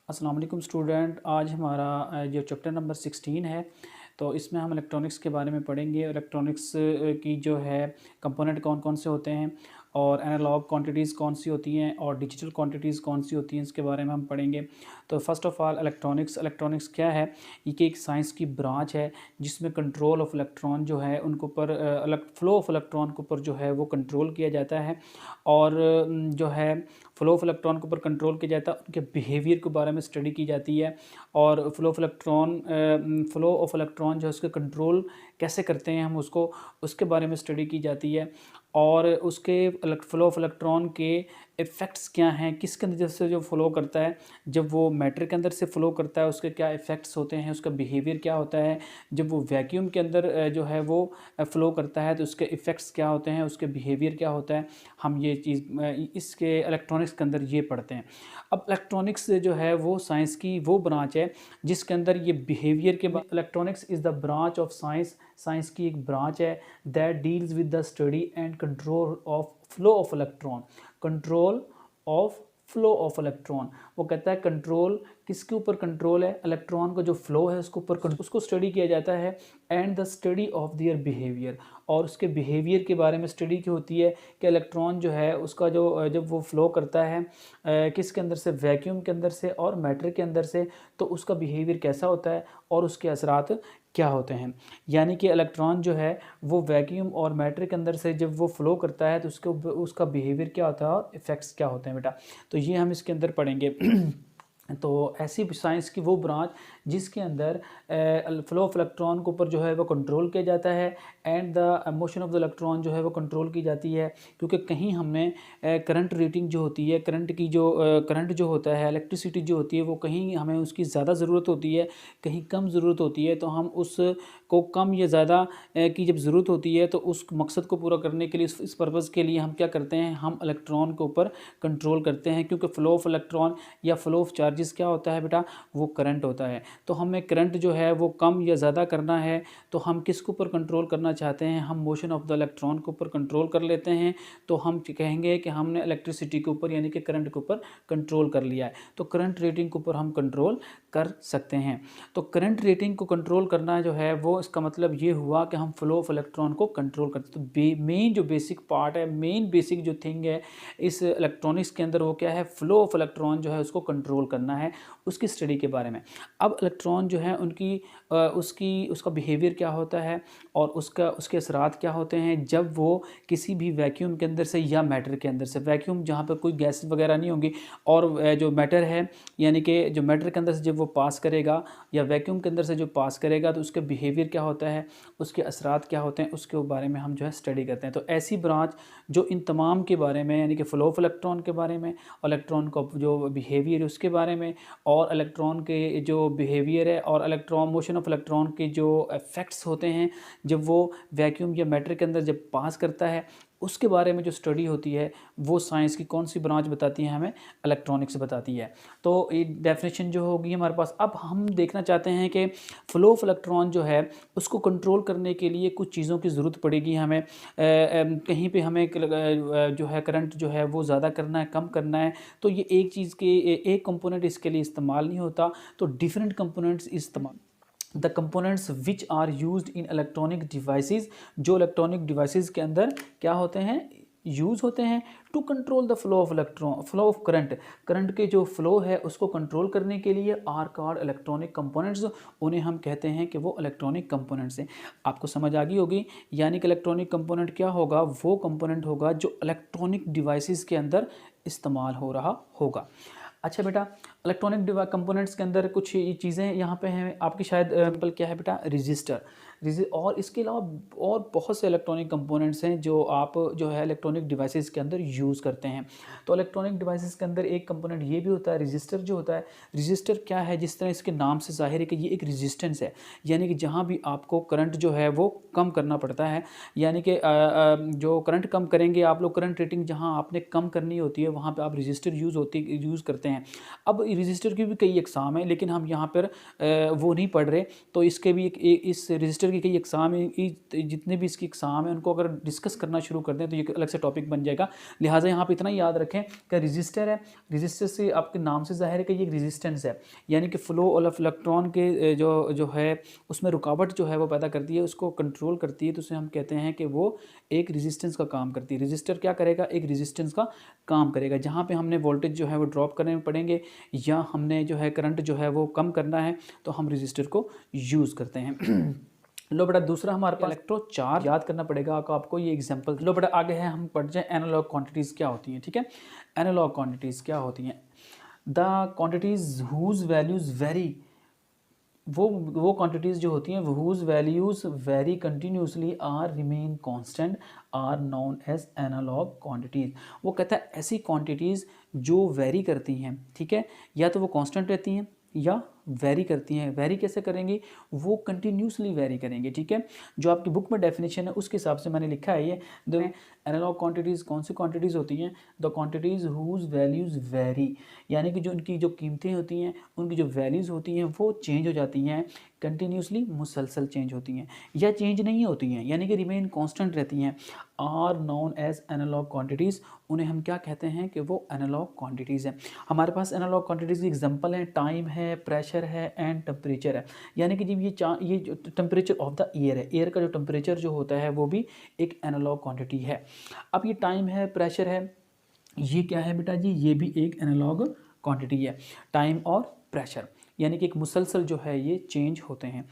अस्सलाम वालेकुम स्टूडेंट। आज हमारा जो चैप्टर नंबर 16 है, तो इसमें हम इलेक्ट्रॉनिक्स के बारे में पढ़ेंगे। इलेक्ट्रॉनिक्स की जो है कंपोनेंट कौन कौन से होते हैं और एनालॉग क्वांटिटीज़ कौन सी होती हैं और डिजिटल क्वांटिटीज़ कौन सी होती हैं, इसके बारे में हम पढ़ेंगे। तो फर्स्ट ऑफ़ ऑल इलेक्ट्रॉनिक्स क्या है? ये कि एक साइंस की ब्रांच है जिसमें कंट्रोल ऑफ इलेक्ट्रॉन जो है उनके ऊपर फ्लो ऑफ इलेक्ट्रॉन के ऊपर जो है वो कंट्रोल किया जाता है। और जो है फ्लो ऑफ इलेक्ट्रॉन के ऊपर कंट्रोल किया जाता है, उनके बिहेवियर के बारे में स्टडी की जाती है। और फ्लो ऑफ इलेक्ट्रॉन जो है उसके कंट्रोल कैसे करते हैं हम उसके बारे में स्टडी की जाती है। और उसके फ्लो ऑफ इलेक्ट्रॉन के इफ़ेक्ट्स क्या हैं, किसके अंदर से जो फ़्लो करता है, जब वो मैटर के अंदर से फ़्लो करता है उसके क्या इफ़ेक्ट्स होते हैं, उसका बिहेवियर क्या होता है। जब वो वैक्यूम के अंदर जो है वो फ़्लो करता है तो उसके इफ़ेक्ट्स क्या होते हैं, उसके बिहेवियर क्या होता है। हम ये चीज़ इसके इलेक्ट्रॉनिक्स के अंदर ये पढ़ते हैं। अब इलेक्ट्रॉनिक्स जो है वो साइंस की वो ब्रांच है जिसके अंदर ये बिहेवियर के बाद electronics is the branch of science. Science की एक ब्रांच है that deals with the study and control of flow of electron. Control of flow of electron, वो कहता है कंट्रोल किसके ऊपर कंट्रोल है, इलेक्ट्रॉन का जो फ्लो है उसके ऊपर उसको स्टडी किया जाता है। And the study of their behaviour, और उसके बिहेवियर के बारे में स्टडी की होती है कि इलेक्ट्रॉन जो है उसका जो जब वो फ्लो करता है किसके अंदर से, वैक्यूम के अंदर से और मैटर के अंदर से, तो उसका बिहेवियर कैसा होता है और उसके असरात क्या होते हैं। यानी कि इलेक्ट्रॉन जो है वो वैक्यूम और मैटर के अंदर से जब वो फ्लो करता है तो उसका बिहेवियर क्या होता है और इफ़ेक्ट्स क्या होते हैं बेटा। तो ये हम इसके अंदर पढ़ेंगे। तो ऐसी साइंस की वो ब्रांच जिसके अंदर फ्लो ऑफ इलेक्ट्रॉन के ऊपर जो है वो कंट्रोल किया जाता है and the motion of the electron जो है वो कंट्रोल की जाती है। क्योंकि कहीं हमने करंट रेटिंग जो होती है, करंट जो होता है, इलेक्ट्रिसिटी जो होती है, वो कहीं हमें उसकी ज़्यादा ज़रूरत होती है, कहीं कम ज़रूरत होती है। तो हम उसको कम या ज़्यादा की जब ज़रूरत होती है तो उस मकसद को पूरा करने के लिए, इस पर्पज़ के लिए हम क्या करते हैं, हम इलेक्ट्रॉन के ऊपर कंट्रोल करते हैं। क्योंकि फ्लो ऑफ इलेक्ट्रॉन या फ्लो ऑफ चार्जेस क्या होता है बेटा, वो करंट होता है। तो हमें करंट जो है वो कम या ज़्यादा करना है तो हम किसके ऊपर कंट्रोल करना चाहते हैं, हम मोशन ऑफ द इलेक्ट्रॉन के ऊपर कंट्रोल कर लेते हैं। तो हम कहेंगे कि हमने इलेक्ट्रिसिटी के ऊपर यानी कि करंट के ऊपर कंट्रोल कर लिया है। तो करंट रेटिंग के ऊपर हम कंट्रोल कर सकते हैं। तो करंट रेटिंग को कंट्रोल करना जो है वो इसका मतलब ये हुआ कि हम फ्लो ऑफ इलेक्ट्रॉन को कंट्रोल करते हैं। तो मेन जो बेसिक पार्ट है, मेन बेसिक जो थिंग है इस इलेक्ट्रॉनिक्स के अंदर, वो क्या है, फ्लो ऑफ इलेक्ट्रॉन जो है उसको कंट्रोल करना है, उसकी स्टडी के बारे में। अब इलेक्ट्रॉन जो है उसका बिहेवियर क्या होता है और उसके असरात क्या होते हैं जब वो किसी भी वैक्यूम के अंदर से या मैटर के अंदर से, वैक्यूम जहाँ पर कोई गैस वगैरह नहीं होंगी, और जो मैटर है यानी कि जो मैटर के अंदर से जब वो पास करेगा या वैक्यूम के अंदर से जो पास करेगा तो उसके बिहेवियर क्या होता है, उसके असरात क्या होते हैं, उसके बारे में हम जो है स्टडी करते हैं। तो ऐसी ब्रांच जो इन तमाम के बारे में यानी कि फ्लो ऑफ इलेक्ट्रॉन के बारे में, इलेक्ट्रॉन का जो बिहेवियर है उसके बारे में, और इलेक्ट्रॉन के जो बिहेवियर है और मोशन ऑफ इलेक्ट्रॉन के जो इफ़ेक्ट्स होते हैं जब वो वैक्यूम या मैटर के अंदर जब पास करता है, उसके बारे में जो स्टडी होती है वो साइंस की कौन सी ब्रांच बताती है, हमें इलेक्ट्रॉनिक्स बताती है। तो ये डेफिनेशन जो होगी हमारे पास। अब हम देखना चाहते हैं कि फ्लो ऑफ इलेक्ट्रॉन जो है उसको कंट्रोल करने के लिए कुछ चीज़ों की ज़रूरत पड़ेगी हमें। कहीं पे हमें जो है करंट जो है वो ज़्यादा करना है, कम करना है, तो ये एक चीज़ के एक कंपोनेंट इसके लिए इस्तेमाल नहीं होता, तो डिफरेंट कंपोनेंट्स इस्तेमाल, the components which are used in electronic devices, जो इलेक्ट्रॉनिक डिवाइसेस के अंदर क्या होते हैं, यूज़ होते हैं to control the flow of current. Current के जो फ्लो है उसको कंट्रोल करने के लिए आर कॉल्ड इलेक्ट्रॉनिक कंपोनेंट्स, उन्हें हम कहते हैं कि वो इलेक्ट्रॉनिक कंपोनेंट्स हैं। आपको समझ आ गई होगी। यानी कि इलेक्ट्रॉनिक कंपोनेंट क्या होगा, वो कंपोनेंट होगा जो इलेक्ट्रॉनिक डिवाइसेस के अंदर इस्तेमाल हो रहा होगा। अच्छा बेटा, इलेक्ट्रॉनिक कंपोनेंट्स के अंदर कुछ ये चीज़ें यहाँ पे हैं आपकी, शायद एग्जाम्पल क्या है बेटा, रजिस्टर। और इसके अलावा और बहुत से इलेक्ट्रॉनिक कंपोनेंट्स हैं जो आप जो है इलेक्ट्रॉनिक डिवाइसेस के अंदर यूज़ करते हैं। तो इलेक्ट्रॉनिक डिवाइसेस के अंदर एक कंपोनेंट ये भी होता है रजिस्टर जो होता है। रजिस्टर क्या है, जिस तरह इसके नाम से ज़ाहिर है कि ये एक रेजिस्टेंस है, यानी कि जहाँ भी आपको करंट जो है वो कम करना पड़ता है, यानी कि जो करंट कम करेंगे आप लोग, करंट रेटिंग जहाँ आपने कम करनी होती है वहाँ पर आप रजिस्टर यूज़ करते हैं। अब रजिस्टर की भी कई अक़साम हैं लेकिन हम यहाँ पर वो नहीं पढ़ रहे। तो इसके भी इस रजिस्टर की कई एग्ज़ाम जितने भी इसकी एग्ज़ाम है उनको अगर डिस्कस करना शुरू कर दें तो ये अलग से टॉपिक बन जाएगा। लिहाजा यहाँ पे इतना याद रखें कि रजिस्टर है, रजिस्टर से आपके नाम से ज़ाहिर है कि ये रेजिस्टेंस है, यानी कि फ़्लो ऑफ इलेक्ट्रॉन के जो है उसमें रुकावट जो है वो पैदा करती है, उसको कंट्रोल करती है, तो उसे हम कहते हैं कि वो एक रेजिस्टेंस का काम करती है। रजिस्टर क्या करेगा, एक रेजिस्टेंस का काम करेगा। जहाँ पे हमने वोल्टेज जो है वो ड्रॉप करने में पड़ेंगे या हमने जो है करंट जो है वो कम करना है तो हम रजिस्टर को यूज़ करते हैं। लो बेटा दूसरा हमारे पास इलेक्ट्रोचार्ज याद करना पड़ेगा आपको, ये एग्जांपल। लो बेटा आगे है, हम पढ़ जाए एनालॉग क्वांटिटीज़ क्या होती हैं। ठीक है, एनालॉग क्वांटिटीज़ क्या होती हैं? The quantities whose values vary, वो क्वांटिटीज़ जो होती हैं whose values vary continuously or remain constant are known as analogue quantities. वो कहता है ऐसी क्वांटिटीज़ जो वेरी करती हैं, ठीक है, या तो वो कांस्टेंट रहती हैं या वेरी करती हैं। वेरी कैसे करेंगी? वो कंटिन्यूसली वेरी करेंगे। ठीक है, जो आपकी बुक में डेफिनेशन है उसके हिसाब से मैंने लिखा है ये। द एनालॉग क्वांटिटीज़ कौन सी क्वांटिटीज़ होती हैं? The quantities whose values vary, यानी कि जो उनकी जो कीमतें होती हैं, उनकी जो वैल्यूज़ होती हैं वो चेंज हो जाती हैं कंटिन्यूसली, मुसलसल चेंज होती हैं या चेंज नहीं होती हैं, यानी कि रिमेन कांस्टेंट रहती हैं, are known as analogue quantities. उन्हें हम क्या कहते हैं कि वो एनालॉग क्वांटिटीज़ हैं। हमारे पास एनालॉग क्वांटिटीज़ की एग्जांपल हैं, टाइम है, प्रेशर है एंड टेम्परेचर है। यानी कि जब ये जो टेम्परेचर ऑफ द एयर है, एयर का जो टेम्परेचर जो होता है वो भी एक एनालॉग क्वांटिटी है। अब ये टाइम है, प्रेशर है, ये क्या है बेटा जी? ये भी एक एनालॉग क्वांटिटी है, टाइम और प्रेशर, यानी कि एक मुसलसल जो है ये चेंज होते हैं।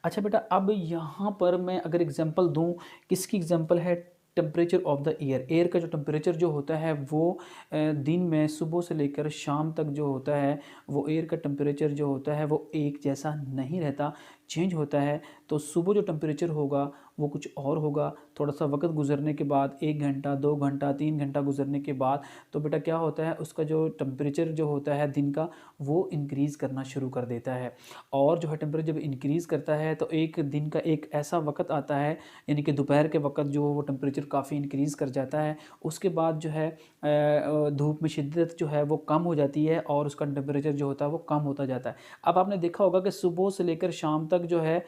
अच्छा बेटा, अब यहाँ पर मैं अगर एग्जांपल दूँ, किसकी एग्जांपल है? Temperature of the air. Air का जो टेम्परेचर जो होता है वो दिन में सुबह से लेकर शाम तक जो होता है वो एयर का टेम्परेचर जो होता है वो एक जैसा नहीं रहता, चेंज होता है। तो सुबह जो टेम्परेचर होगा वो कुछ और होगा, थोड़ा सा वक्त गुजरने के बाद, 1 घंटा 2 घंटा 3 घंटा गुजरने के बाद, तो बेटा क्या होता है, उसका जो टेम्परेचर जो होता है दिन का वो इंक्रीज़ करना शुरू कर देता है। और जो है टेम्परेचर जब इंक्रीज़ करता है तो एक दिन का एक ऐसा वक्त आता है, यानी कि दोपहर के वक्त जो वो टेम्परेचर काफ़ी इंक्रीज़ कर जाता है। उसके बाद जो है धूप में शिद्दत जो है वो कम हो जाती है और उसका टेम्परेचर जो होता है वो कम होता जाता है। अब आपने देखा होगा कि सुबह से लेकर शाम तक जो है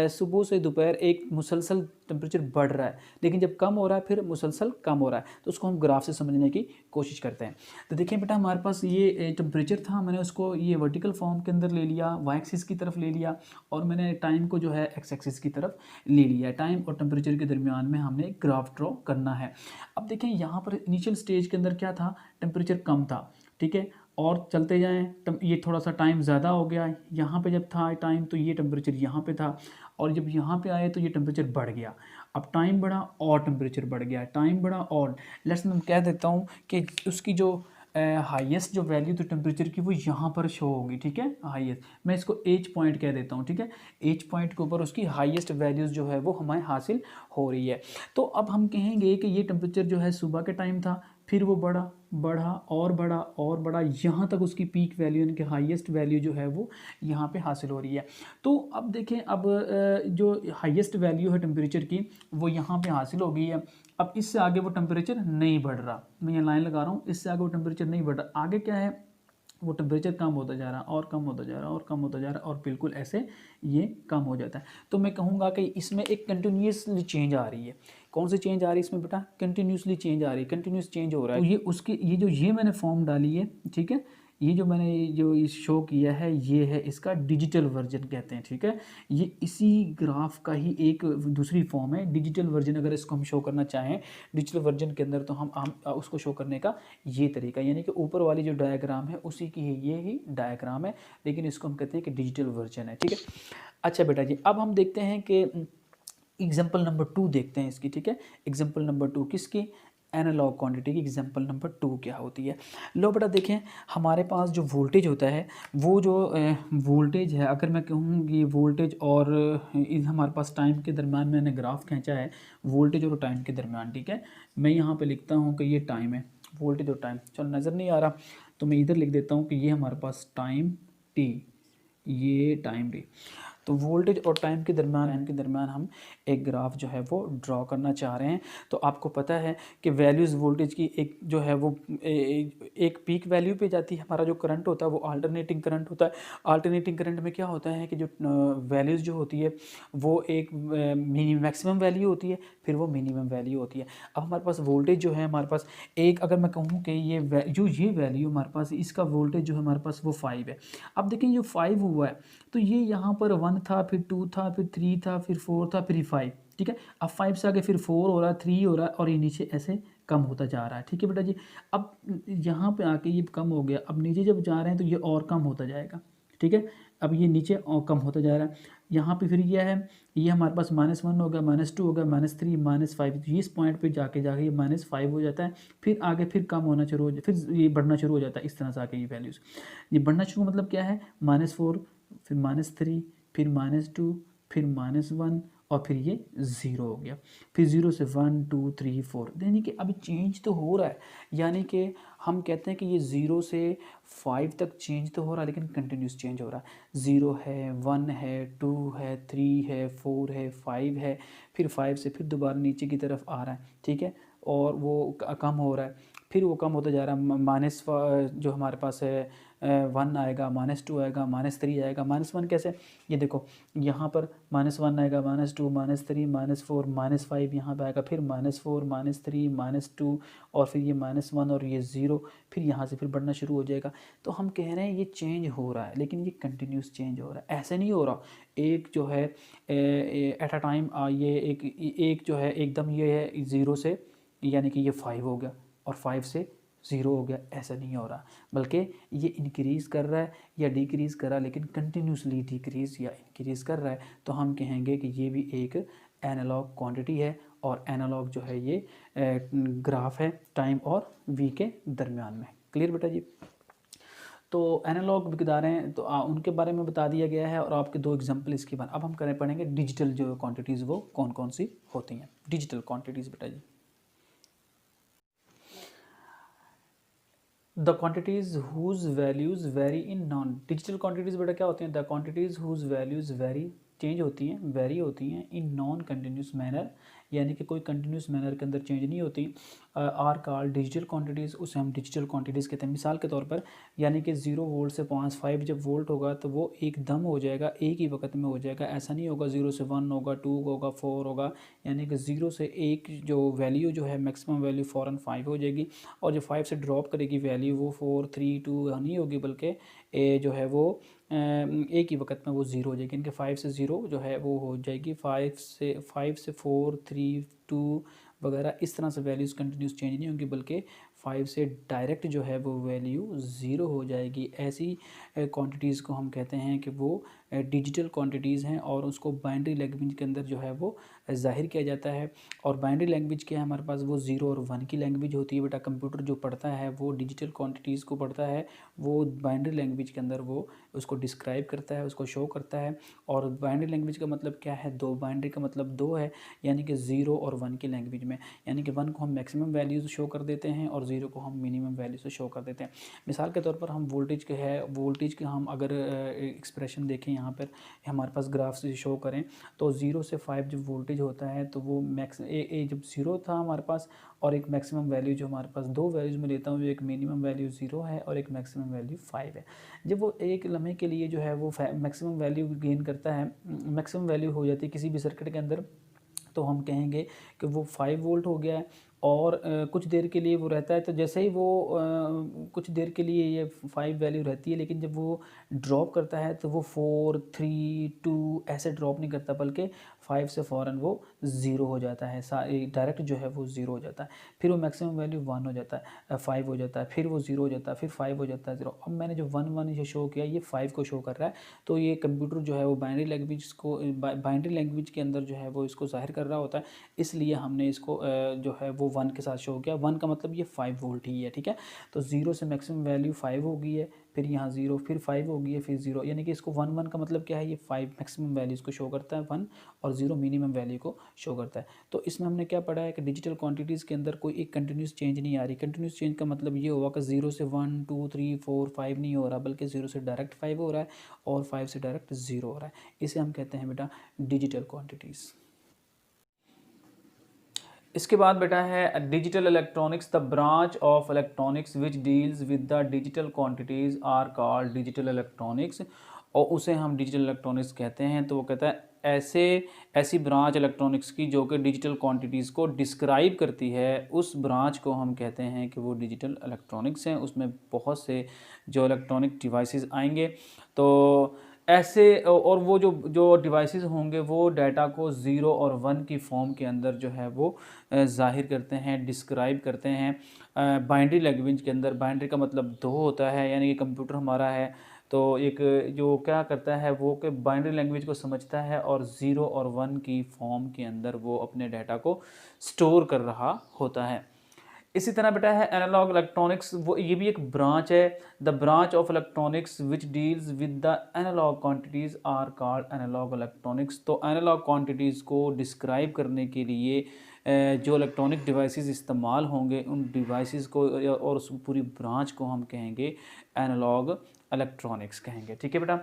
सुबह से दोपहर एक मुसलसल टेम्परेचर बढ़ रहा है, लेकिन जब कम हो रहा है फिर मुसलसल कम हो रहा है। तो उसको हम ग्राफ से समझने की कोशिश करते हैं। तो देखिए बेटा, हमारे पास ये टेम्परेचर था, मैंने उसको ये वर्टिकल फॉर्म के अंदर ले लिया, वाई एक्सिस की तरफ ले लिया, और मैंने टाइम को जो है एक्स एक्सिस की तरफ ले लिया। टाइम और टेम्परेचर के दरमियान में हमने एक ग्राफ ड्रॉ करना है। अब देखिए यहाँ पर इनिशियल स्टेज के अंदर क्या था, टेम्परेचर कम था, ठीक है, और चलते जाएँ ये थोड़ा सा टाइम ज़्यादा हो गया। यहाँ पे जब था टाइम तो ये टेम्परेचर यहाँ पे था, और जब यहाँ पे आए तो ये टेम्परेचर बढ़ गया। अब टाइम बढ़ा और टेम्परेचर बढ़ गया, टाइम बढ़ा और लेट्स मैं कह देता हूँ कि उसकी जो हाईएस्ट जो वैल्यू तो टेम्परेचर की वो यहाँ पर शो होगी। ठीक है, हाईएस्ट, मैं इसको एज पॉइंट कह देता हूँ। ठीक है, एज पॉइंट के ऊपर उसकी हाईएस्ट वैल्यूज़ जो है वो हमें हासिल हो रही है। तो अब हम कहेंगे कि ये टेम्परेचर जो है सुबह के टाइम था, फिर वो बढ़ा बढ़ा और बढ़ा और बढ़ा, यहाँ तक उसकी पीक वैल्यू यानी कि हाईएस्ट वैल्यू जो है वो यहाँ पे हासिल हो रही है। तो अब देखें, अब जो हाईएस्ट वैल्यू है टेम्परेचर की वो यहाँ पे हासिल हो गई है। अब इससे आगे वो टेम्परेचर नहीं बढ़ रहा, मैं ये लाइन लगा रहा हूँ, इससे आगे वो टेम्परेचर नहीं बढ़ रहा। आगे क्या है, वो टेम्परेचर कम होता जा रहा और कम होता जा रहा और कम होता जा रहा, और बिल्कुल ऐसे ये कम हो जाता है। तो मैं कहूँगा कि इसमें एक कंटिन्यूसली चेंज आ रही है। कौन सी चेंज आ रही है इसमें बेटा? कंटिन्यूसली चेंज आ रही है, कंटिन्यूस चेंज हो रहा है। तो ये उसकी ये मैंने फॉर्म डाली है, ठीक है, ये जो मैंने जो शो किया है ये है इसका डिजिटल वर्जन कहते हैं। ठीक है, ये इसी ग्राफ का ही एक दूसरी फॉर्म है, डिजिटल वर्जन। अगर इसको हम शो करना चाहें डिजिटल वर्जन के अंदर तो हम उसको शो करने का ये तरीका, यानी कि ऊपर वाली जो डायग्राम है उसी की ये ही डायग्राम है, लेकिन इसको हम कहते हैं कि डिजिटल वर्जन है। ठीक है, अच्छा बेटा जी, अब हम देखते हैं कि एग्जाम्पल नंबर 2 देखते हैं इसकी। ठीक है, एग्जाम्पल नंबर 2 किसकी? एनालॉग क्वांटिटी की एग्जांपल नंबर 2 क्या होती है। लो बेटा देखें, हमारे पास जो वोल्टेज होता है वो जो वोल्टेज है, अगर मैं कहूँ कि वोल्टेज और हमारे पास टाइम के दरम्यान मैंने ग्राफ खींचा है, वोल्टेज और टाइम के दरम्यान। ठीक है, मैं यहाँ पे लिखता हूँ कि ये टाइम है, वोल्टेज और टाइम, चलो नज़र नहीं आ रहा तो मैं इधर लिख देता हूँ कि ये हमारे पास टाइम टी, ये टाइम टी। तो वोल्टेज और टाइम के दरमियान हम एक ग्राफ जो है वो ड्रॉ करना चाह रहे हैं। तो आपको पता है कि वैल्यूज़ वोल्टेज की एक जो है वो एक पीक वैल्यू पे जाती है। हमारा जो करंट होता है वो अल्टरनेटिंग करंट होता है। अल्टरनेटिंग करंट में क्या होता है कि जो वैल्यूज़ जो होती है वो एक मैक्सिमम वैल्यू होती है, फिर वो मिनिमम वैल्यू होती है। अब हमारे पास वोल्टेज जो है हमारे पास एक, अगर मैं कहूँ कि ये वैल्यू हमारे पास, इसका वोल्टेज जो है हमारे पास वो 5 है। अब देखें जो 5 हुआ है तो ये यहाँ पर 1 था, फिर 2 था, फिर 3 था, फिर 4 था, फिर 5। ठीक है, अब 5 से आगे फिर 4 हो रहा है, 3 हो रहा है और ये नीचे ऐसे कम होता जा रहा है। ठीक है बेटा जी, अब यहाँ पे आके ये कम हो गया, अब नीचे जब जा रहे हैं तो ये और कम होता जाएगा। ठीक है, अब ये नीचे और कम होता जा रहा है। यहाँ पे फिर ये है, ये हमारे पास -1 हो गया, -2 हो गया, -3, -5, इस पॉइंट पे जाके ये -5 हो जाता है। फिर आगे फिर कम होना शुरू हो जाता है, फिर ये बढ़ना शुरू हो जाता है। इस तरह से आके ये वैल्यूज़ ये बढ़ना शुरू, मतलब क्या है, -4, फिर -3, फिर -2, फिर -1 और फिर ये 0 हो गया। फिर 0 से 1 2 3 4, यानी कि अभी चेंज तो हो रहा है। यानी कि हम कहते हैं कि ये 0 से 5 तक चेंज तो हो रहा है, लेकिन कंटिन्यूस चेंज हो रहा है। 0 है, 1 है, 2 है, 3 है, 4 है, 5 है, फिर 5 से फिर दोबारा नीचे की तरफ आ रहा है। ठीक है, और वो कम हो रहा है, फिर वो कम होता जा रहा है। माइनस जो हमारे पास है 1 आएगा, -2 आएगा, -3 आएगा। -1 कैसे, ये देखो यहाँ पर -1 आएगा, -2, -3, -4, -5 यहाँ पे आएगा, फिर -4, -3, -2 और फिर ये -1 और ये 0, फिर यहाँ से फिर बढ़ना शुरू हो जाएगा। तो हम कह रहे हैं ये चेंज हो रहा है, लेकिन ये कंटिन्यूस चेंज हो रहा है, ऐसे नहीं हो रहा एक जो है एट अ टाइम ये एक जो है एकदम ये है 0 से, यानी कि ये 5 हो गया और 5 से 0 हो गया, ऐसा नहीं हो रहा, बल्कि ये इंक्रीज़ कर रहा है या डिक्रीज़ कर रहा है, लेकिन कंटिन्यूसली डिक्रीज़ या इंक्रीज़ कर रहा है। तो हम कहेंगे कि ये भी एक एनालॉग क्वांटिटी है, और एनालॉग जो है ये ग्राफ है टाइम और वी के दरमियान में। क्लियर बेटा जी। तो एनालॉग मिकदारें तो उनके बारे में बता दिया गया है, और आपके 2 एग्जांपल इसके बाद। अब हम पढ़ेंगे डिजिटल जो क्वांटिटीज़ वो कौन कौन सी होती हैं। डिजिटल क्वांटिटीज़ बेटा जी, the quantities whose values vary in non digital quantities बेटा क्या होती हैं, the quantities whose values vary change होती हैं, वेरी होती हैं इन नॉन कंटिन्यूस मैनर, यानी कि कोई कंटिन्यूस मैनर के अंदर चेंज नहीं होती। आर कॉल्ड डिजिटल क्वांटिटीज़, उसे हम डिजिटल क्वांटिटीज़ कहते हैं। मिसाल के तौर पर, यानी कि 0 वोल्ट से 5 जब वोल्ट होगा तो वो एकदम हो जाएगा, एक ही वक्त में हो जाएगा। ऐसा नहीं होगा 0 से 1 होगा, 2 होगा, 4 होगा, यानी कि 0 से 1 जो वैल्यू जो है मैक्सिमम वैल्यू फ़ौरन 5 हो जाएगी, और जो 5 से ड्रॉप करेगी वैल्यू वो 4 3 2 नहीं होगी, बल्कि जो है वो एक ही वक्त में वो 0 हो जाएगी। इनके 5 से 0 जो है वो हो जाएगी, 5 से 4 3 2 वगैरह, इस तरह से वैल्यूज़ कंटिन्यूस चेंज नहीं होंगी, बल्कि 5 से डायरेक्ट जो है वो वैल्यू 0 हो जाएगी। ऐसी क्वांटिटीज़ को हम कहते हैं कि वो डिजिटल क्वांटिटीज़ हैं, और उसको बाइनरी लैंग्वेज के अंदर जो है वो ज़ाहिर किया जाता है। और बाइनरी लैंग्वेज क्या है हमारे पास, वो 0 और 1 की लैंग्वेज होती है बेटा। कंप्यूटर जो पढ़ता है वो डिजिटल क्वांटिटीज़ को पढ़ता है, वो बाइनरी लैंग्वेज के अंदर वो उसको डिस्क्राइब करता है, उसको शो करता है। और बाइनरी लैंग्वेज का मतलब क्या है, 2 बाइनरी का मतलब 2 है, यानी कि 0 और 1 की लैंग्वेज में, यानी कि 1 को हम मैक्सिमम वैल्यूज़ शो कर देते हैं और 0 को हम मिनिमम वैल्यू से शो कर देते हैं। मिसाल के तौर पर हम वोल्टेज के हम अगर एक्सप्रेशन देखें, यहाँ पर हमारे पास ग्राफ से शो करें, तो 0 से 5 जब वोल्टेज होता है तो वो जब 0 था हमारे पास, और एक मैक्सिमम वैल्यू जो हमारे पास 2 वैल्यूज़ में लेता हूँ, जो एक मिनिमम वैल्यू 0 है और एक मैक्सिमम वैल्यू 5 है। जब वो एक लम्हे के लिए जो है वो मैक्सिमम वैल्यू गेन करता है, मैक्सिमम वैल्यू हो जाती है किसी भी सर्किट के अंदर, तो हम कहेंगे कि वो 5 वोल्ट हो गया है। और कुछ देर के लिए वो रहता है, तो जैसे ही वो कुछ देर के लिए ये 5 वैल्यू रहती है, लेकिन जब वो ड्रॉप करता है तो वो 4 3 2 ऐसे ड्रॉप नहीं करता, बल्कि 5 से फ़ौरन वो 0 हो जाता है, डायरेक्ट जो है वो 0 हो जाता है। फिर वो मैक्सिमम वैल्यू 1 हो जाता है, 5 हो जाता है, फिर वो 0 हो जाता है, फिर 5 हो जाता है, 0। अब मैंने जो 1 1 ये शो किया, ये 5 को शो कर रहा है। तो ये कंप्यूटर जो है वो बाइनरी लैंग्वेज के अंदर जो है वो इसको ज़ाहिर कर रहा होता है, इसलिए हमने इसको जो है वो 1 के साथ शो हो गया। 1 का मतलब ये 5 वोल्ट ही है, ठीक है। तो 0 से मैक्सिमम वैल्यू 5 हो गई है, फिर यहाँ 0, फिर 5 हो गई है, फिर 0, यानी कि इसको 1 का मतलब क्या है, ये 5 मैक्सिमम वैल्यूज़ को शो करता है 1, और 0 मिनिमम वैल्यू को शो करता है। तो इसमें हमने क्या पढ़ा है कि डिजिटल क्वांटिटीज़ के अंदर कोई एक कंटिन्यूस चेंज नहीं आ रही। कंटिन्यूस चेंज का मतलब ये होगा कि 0 से 1 2 3 4 5 नहीं हो रहा, बल्कि 0 से डायरेक्ट 5 हो रहा है और 5 से डायरेक्ट 0 हो रहा है। इसे हम कहते हैं बेटा डिजिटल क्वांटिटीज़। इसके बाद बेटा है digital electronics, the branch of electronics which deals with the digital quantities are called digital electronics, और उसे हम डिजिटल इलेक्ट्रॉनिक्स कहते हैं। तो वो कहता है ऐसी ब्रांच इलेक्ट्रॉनिक्स की जो कि डिजिटल क्वांटिटीज़ को डिस्क्राइब करती है, उस ब्रांच को हम कहते हैं कि वो डिजिटल इलेक्ट्रॉनिक्स हैं। उसमें बहुत से जो इलेक्ट्रॉनिक डिवाइसेस आएंगे, तो ऐसे और वो जो डिवाइसेस होंगे वो डाटा को 0 और 1 की फॉर्म के अंदर जो है वो ज़ाहिर करते हैं, डिस्क्राइब करते हैं बाइनरी लैंग्वेज के अंदर। बाइनरी का मतलब 2 होता है, यानी कि कंप्यूटर हमारा है तो एक जो क्या करता है वो कि बाइनरी लैंग्वेज को समझता है और 0 और 1 की फॉर्म के अंदर वो अपने डाटा को स्टोर कर रहा होता है। इसी तरह बेटा है एनालॉग इलेक्ट्रॉनिक्स, वो ये भी एक ब्रांच है। The branch of electronics which deals with the analog quantities are called analog electronics. तो एनालॉग क्वांटिटीज़ को डिस्क्राइब करने के लिए जो इलेक्ट्रॉनिक डिवाइसेस इस्तेमाल होंगे, उन डिवाइसेस को और उस पूरी ब्रांच को हम कहेंगे एनालॉग इलेक्ट्रॉनिक्स कहेंगे, ठीक है बेटा।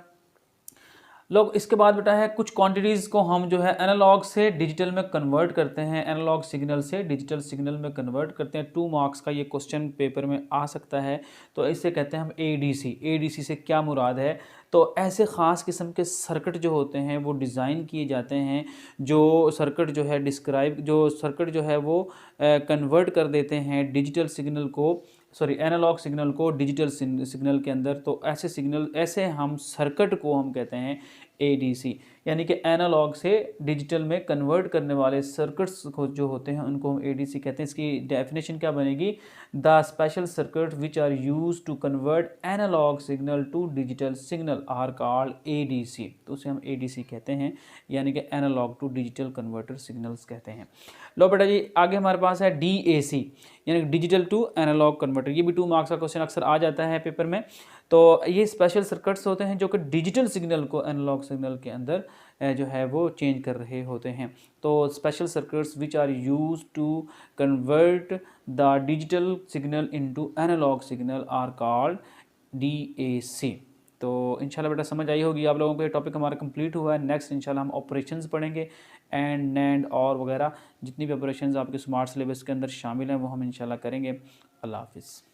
लोग इसके बाद बेटा है कुछ क्वांटिटीज़ को हम जो है एनालॉग से डिजिटल में कन्वर्ट करते हैं, एनालॉग सिग्नल से डिजिटल सिग्नल में कन्वर्ट करते हैं। 2 मार्क्स का ये क्वेश्चन पेपर में आ सकता है। तो इसे कहते हैं हम एडीसी। एडीसी से क्या मुराद है, तो ऐसे ख़ास किस्म के सर्किट जो होते हैं वो डिज़ाइन किए जाते हैं, जो सर्किट जो है जो सर्किट जो है वो कन्वर्ट कर देते हैं डिजिटल सिग्नल को, सॉरी एनालॉग सिग्नल को डिजिटल सिग्नल के अंदर। तो ऐसे हम सर्किट को हम कहते हैं एडीसी, यानी कि एनालॉग से डिजिटल में कन्वर्ट करने वाले सर्किट्स को जो होते हैं उनको हम एडीसी कहते हैं। इसकी डेफिनेशन क्या बनेगी, the special circuit which are use to convert analog signal to digital signal are called ADC. तो उसे हम एडीसी कहते हैं, यानी कि analog to digital converter signals कहते हैं। लो बेटा जी आगे हमारे पास है डीएसी, यानी डिजिटल टू एनालॉग कन्वर्टर। ये भी 2 मार्क्स का क्वेश्चन अक्सर आ जाता है पेपर में। तो ये स्पेशल सर्किट्स होते हैं जो कि डिजिटल सिग्नल को एनालॉग सिग्नल के अंदर जो है वो चेंज कर रहे होते हैं। तो special circuits which are use to convert the digital signal into analog signal are called DAC. तो इंशाल्लाह बेटा समझ आई होगी आप लोगों को। ये टॉपिक हमारा कंप्लीट हुआ है। नेक्स्ट इंशाल्लाह हम ऑपरेशंस पढ़ेंगे, एंड नैंड और वगैरह जितनी भी ऑपरेशंस आपके स्मार्ट सिलेबस के अंदर शामिल हैं वो हम इंशाल्लाह करेंगे। अल्लाह हाफिज़।